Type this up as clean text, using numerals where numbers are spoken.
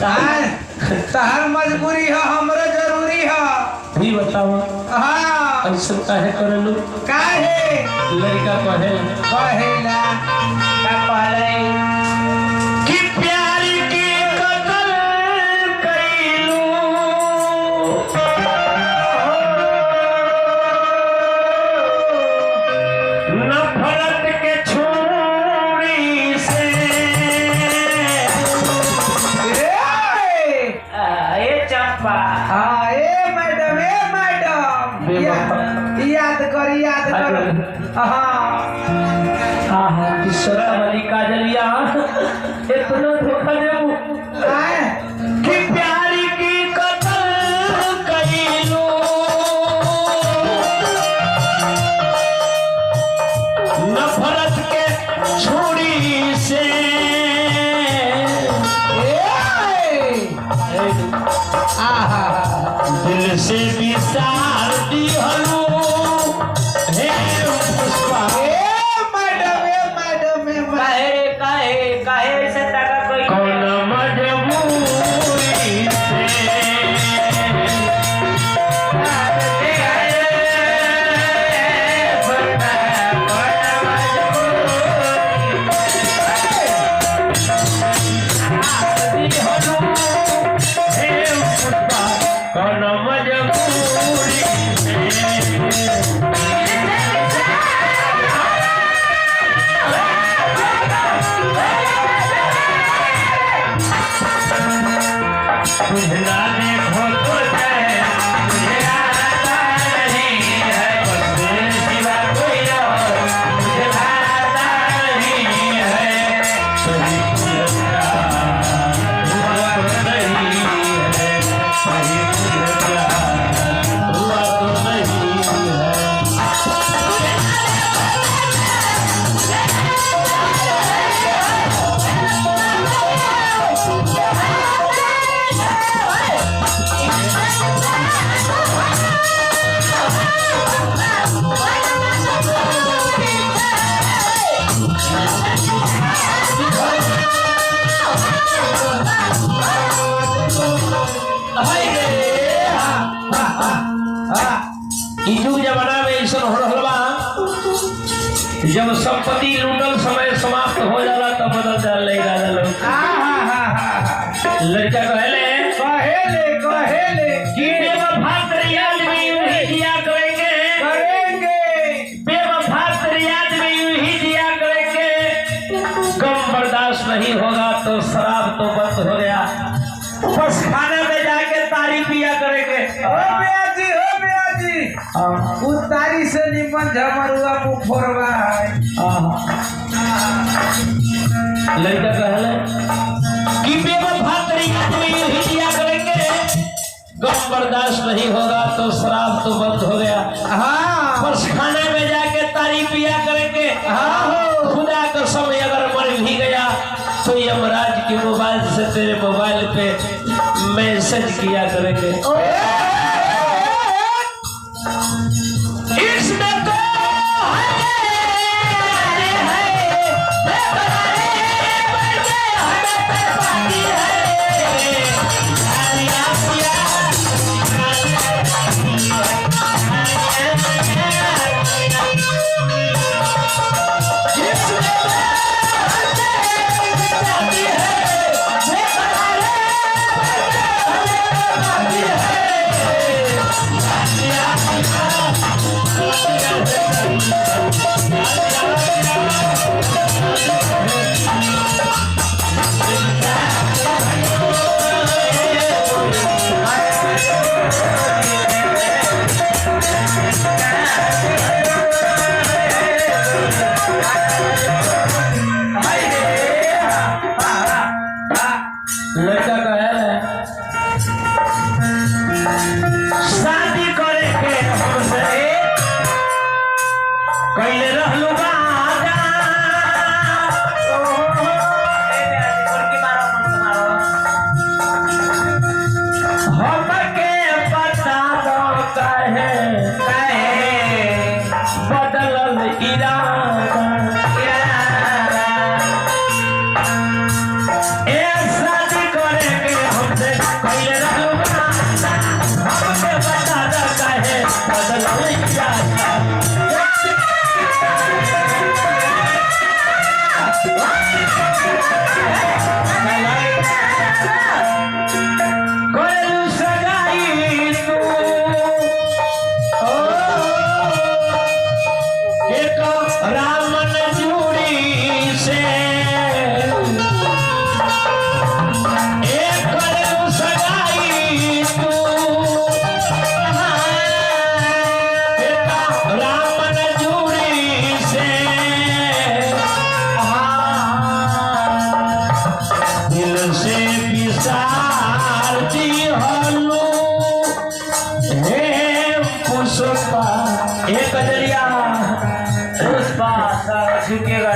तहर मजबूरी है, हमरो जरूरी है। भी बताओ हाँ ऐसा काहे करलू? काहे लड़का कहेला का कहले कि प्यार की कदर कइलू, नफरत के छुरी से। ए चंपा, हाँ ए मैडम याद कर हाँ किशोरा वाली काजलिया इतना धोखा देबू कि प्यार की कदर कइलू, नफरत के छुरी से। दिल से विसार दिहलू हे पुष्पा। काहे से टाका कोई कौन मजबूरी से कौन मजबूरी बुझना देखो तो मुझे आता नहीं है, बस तेरे सिवा कोई और मुझे आता नहीं है। सही पूरा हुआ तो नहीं है, सही पूरा हुआ तो नहीं है। जमाना में ऐसा हो रहा बा, जब संपत्ति लूटल समय समाप्त हो जाला तब बदल जाए लोग। लड़का कहले कि बेवफा तेरी याद में यूं ही जिया करेंगे, बेवफा तेरी याद में यूं ही जिया करेंगे। गम बर्दाश्त नहीं होगा तो शराब तो बंद हो गया, बस खाने में जाके तारी पिया करेंगे। उतारी से निमन झमरुआ मुफोरवा है। लड़का कहले कि बेवफा तेरी याद में यूं ही जिया करेंगे, गम बर्दाश्त नहीं होगा तो शराब तो बंद हो गया, बस खाने में जाके तारी पिया करेंगे। खुदा का समय अगर मर भी गया तो यमराज के मोबाइल से तेरे मोबाइल पे मैसेज किया करेंगे। इसमें तो है एक कजरिया पुष्पा झुकेगा